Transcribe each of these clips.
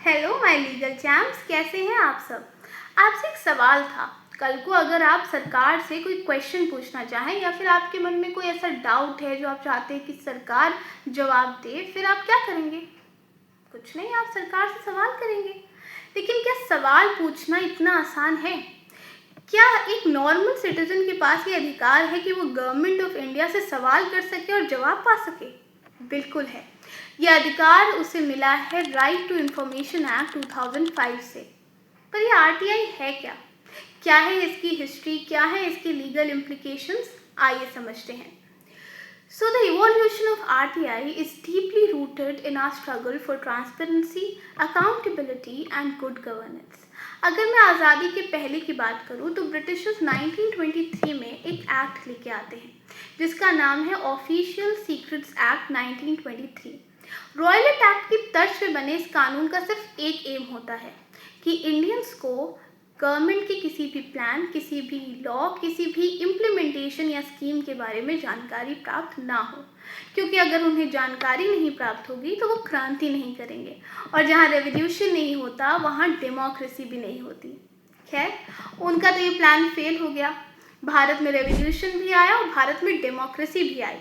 Hello my legal champs, कैसे हैं आप सब। आपसे एक सवाल था। कल को अगर आप सरकार से कोई क्वेश्चन पूछना चाहें या फिर आपके मन में कोई ऐसा डाउट है जो आप चाहते हैं कि सरकार जवाब दे, फिर आप क्या करेंगे? कुछ नहीं, आप सरकार से सवाल करेंगे। लेकिन क्या सवाल पूछना इतना आसान है? क्या एक नॉर्मल सिटीजन के पास ये अधिकार है कि वो गवर्नमेंट ऑफ इंडिया से सवाल कर सके और जवाब पा सके? बिल्कुल है। यह अधिकार उसे मिला है राइट टू इंफॉर्मेशन एक्ट 2005 से। पर ये आरटीआई है क्या? क्या है इसकी हिस्ट्री, क्या है इसके लीगल इम्प्लीकेशंस? आइए समझते हैं। So the evolution of RTI is deeply rooted in our struggle for transparency, accountability and good governance. अगर मैं आज़ादी के पहले की बात करूँ तो ब्रिटिशर्स 1923 में एक एक्ट लेके आते हैं जिसका नाम है ऑफिशियल सीक्रेट्स एक्ट 1923। रॉयलेट एक्ट की तर्ज पे बने इस कानून का सिर्फ एक एम होता है कि इंडियंस को गवर्नमेंट के किसी भी प्लान, किसी भी लॉ, किसी भी इम्प्लीमेंटेशन या स्कीम के बारे में जानकारी प्राप्त ना हो, क्योंकि अगर उन्हें जानकारी नहीं प्राप्त होगी तो वो क्रांति नहीं करेंगे, और जहाँ रेवोल्यूशन नहीं होता वहाँ डेमोक्रेसी भी नहीं होती। खैर, उनका तो ये प्लान फेल हो गया। भारत में रेवोल्यूशन भी आया और भारत में डेमोक्रेसी भी आई,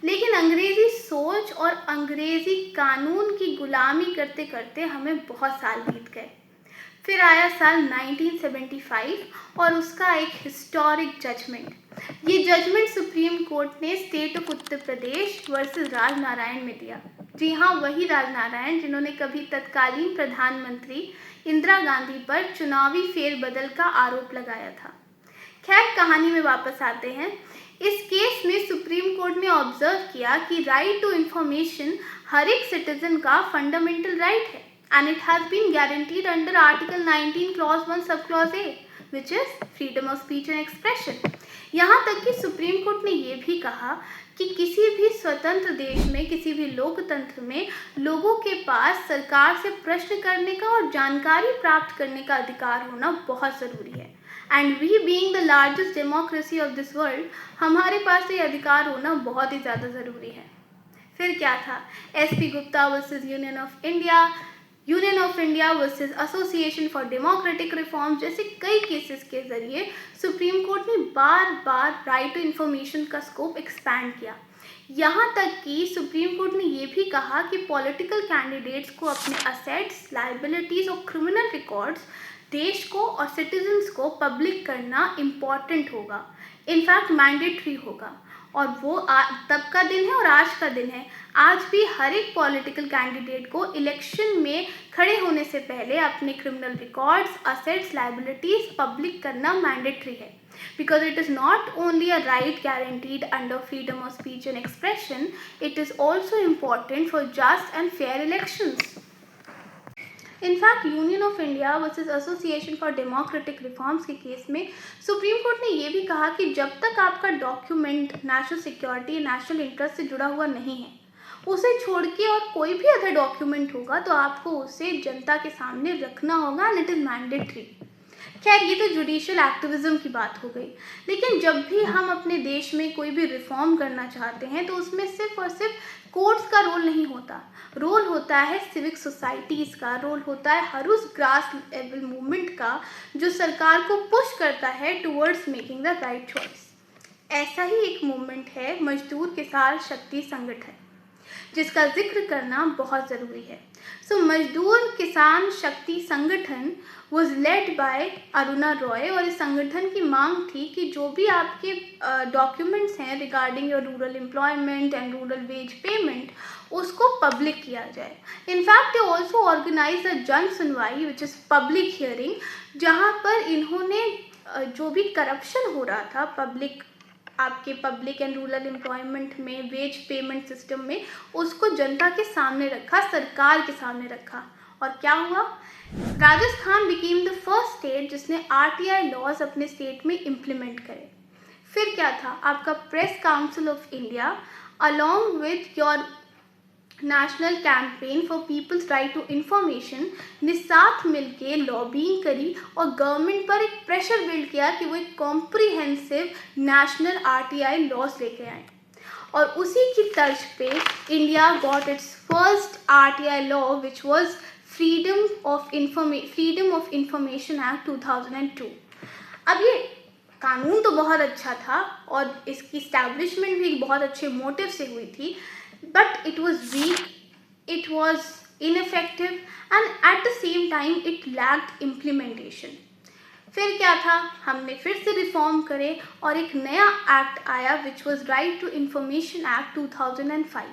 लेकिन अंग्रेज़ी सोच और अंग्रेज़ी कानून की गुलामी करते करते हमें बहुत साल बीत गए। फिर आया साल 1975 और उसका एक हिस्टोरिक जजमेंट। ये जजमेंट सुप्रीम कोर्ट ने state of Uttar Pradesh versus Rajnarayan में दिया। जी हाँ, वही राजनारायण जिन्होंने कभी तत्कालीन प्रधानमंत्री इंदिरा गांधी पर चुनावी फेरबदल का आरोप लगाया था। खैर, कहानी में वापस आते हैं। इस केस में सुप्रीम कोर्ट ने ऑब्जर्व किया कि राइट टू इंफॉर्मेशन हर एक सिटीजन का फंडामेंटल राइट है and it has been guaranteed under Article 19 Clause 1 Subclause A, which is freedom of speech and expression. यहाँ तक कि सुप्रीम कोर्ट ने ये भी कहा कि किसी भी स्वतंत्र देश में, किसी भी लोकतंत्र में लोगों के पास सरकार से प्रश्न करने का और जानकारी प्राप्त करने का अधिकार होना बहुत ज़रूरी है। And we being the largest democracy of this world, हमारे पास ये अधिकार होना बहुत ही ज़्यादा ज़रूरी है। फिर क्या था? SP Gupta versus union of India versus association for democratic reform जैसे कई केसेस के जरिए सुप्रीम कोर्ट ने बार बार राइट टू इंफॉर्मेशन का स्कोप एक्सपैंड किया। यहाँ तक कि सुप्रीम कोर्ट ने ये भी कहा कि पॉलिटिकल कैंडिडेट्स को अपने असेट्स, लाइबिलिटीज़ और क्रिमिनल रिकॉर्ड्स देश को और सिटीजन्स को पब्लिक करना इम्पॉर्टेंट होगा, इनफैक्ट मैंडेटरी होगा। और वो तब का दिन है और आज का दिन है। आज भी हर एक पॉलिटिकल कैंडिडेट को इलेक्शन में खड़े होने से पहले अपने criminal records, assets, liabilities public करना मैंडेटरी है, because it is not only a right guaranteed under freedom of speech and expression, it is also important for just and fair elections. In fact union of India versus association for democratic reforms के case में supreme court ने ये भी कहा कि जब तक आपका document national security, national interest से जुड़ा हुआ नहीं है, उसे छोड़ के और कोई भी अदर डॉक्यूमेंट होगा तो आपको उसे जनता के सामने रखना होगा एंड इट इज़ मैंडेटरी। खैर, ये तो जुडिशियल एक्टिविज्म की बात हो गई, लेकिन जब भी हम अपने देश में कोई भी रिफॉर्म करना चाहते हैं तो उसमें सिर्फ और सिर्फ कोर्ट्स का रोल नहीं होता। रोल होता है सिविक सोसाइटीज़ का, रोल होता है हर उस ग्रास लेवल मूवमेंट का जो सरकार को पुश करता है towards making the right choice. ऐसा ही एक मूवमेंट है मजदूर किसान शक्ति संगठन, जिसका जिक्र करना बहुत ज़रूरी है। मजदूर किसान शक्ति संगठन was led by Aruna Roy, और इस संगठन की मांग थी कि जो भी आपके डॉक्यूमेंट्स हैं regarding your rural employment and rural wage payment, उसको पब्लिक किया जाए। In fact they also organise a जन सुनवाई विच इज़ पब्लिक हियरिंग, जहाँ पर इन्होंने जो भी करप्शन हो रहा था आपके पब्लिक एंड रूरल एम्प्लॉयमेंट में, वेज पेमेंट सिस्टम में, उसको जनता के सामने रखा, सरकार के सामने रखा। और क्या हुआ? Rajasthan became the first state जिसने आरटीआई लॉज अपने स्टेट में इम्प्लीमेंट करे। फिर क्या था? आपका press council of India along with your national campaign for people's right to information ने साथ मिलके लॉबिंग करी और गवर्नमेंट पर एक प्रेशर बिल्ड किया कि वो एक कॉम्प्रिहेंसिव नेशनल आरटीआई लॉज लेके आए। और उसी की तर्ज पे India got its first RTI law which was freedom of information act 2002। अब ये कानून तो बहुत अच्छा था और इसकी स्टैब्लिशमेंट भी बहुत अच्छे मोटिव से हुई थी, but it was weak, it was ineffective and at the same time it lacked implementation। फिर क्या था, हमने फिर से रिफॉर्म करे और एक नया एक्ट आया which was right to information act 2005।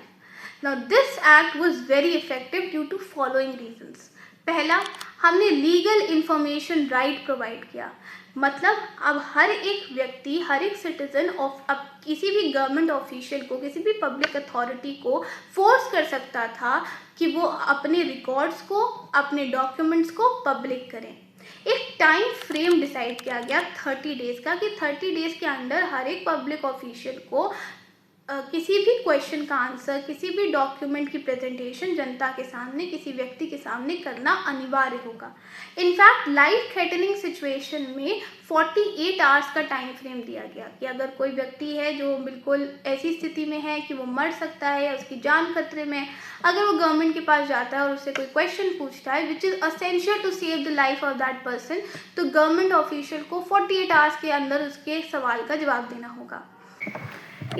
Now this act was very effective due to following reasons. पहला, हमने लीगल इंफॉर्मेशन राइट प्रोवाइड किया, मतलब अब हर एक व्यक्ति, हर एक सिटीजन ऑफ अब किसी भी गवर्नमेंट ऑफिशियल को, किसी भी पब्लिक अथॉरिटी को फोर्स कर सकता था कि वो अपने रिकॉर्ड्स को, अपने डॉक्यूमेंट्स को पब्लिक करें। एक टाइम फ्रेम डिसाइड किया गया 30 डेज का, कि 30 डेज के अंदर हर एक पब्लिक ऑफिशियल को किसी भी क्वेश्चन का आंसर, किसी भी डॉक्यूमेंट की प्रेजेंटेशन जनता के सामने, किसी व्यक्ति के सामने करना अनिवार्य होगा। इनफैक्ट लाइफ थ्रेटनिंग सिचुएशन में 48 आवर्स का टाइम फ्रेम दिया गया कि अगर कोई व्यक्ति है जो बिल्कुल ऐसी स्थिति में है कि वो मर सकता है या उसकी जान खतरे में, अगर वो गवर्नमेंट के पास जाता है और उससे कोई क्वेश्चन पूछता है which is essential to save the life of that person, तो गवर्नमेंट ऑफिशियल को 48 आवर्स के अंदर उसके सवाल का जवाब देना होगा।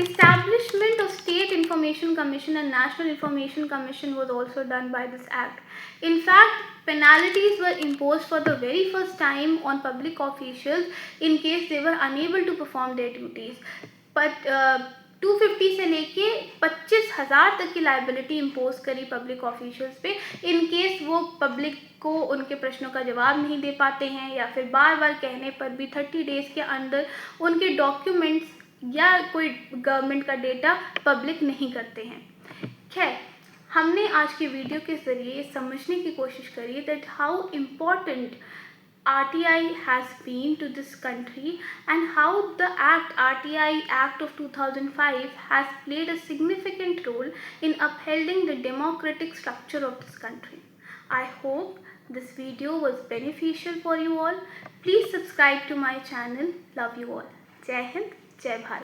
Establishment of State Information Commission and National Information Commission was also done by this act. In fact, penalties were imposed for the very first time on public officials in case they were unable to perform their duties. But 250 से लेके 25,000 तक की liability impose करी public officials पे in case वो public को उनके प्रश्नों का जवाब नहीं दे पाते हैं या फिर बार बार कहने पर भी 30 डेज के अंदर उनके डॉक्यूमेंट्स या कोई गवर्नमेंट का डेटा पब्लिक नहीं करते हैं। खैर, हमने आज के वीडियो के ज़रिए समझने की कोशिश करी that how important RTI has been to this country and how the RTI Act of 2005 has played a significant role in upholding the democratic structure of this country. I hope this video was beneficial for you all. Please subscribe to my channel. Love you all. Jai Hind, Jai Bharat.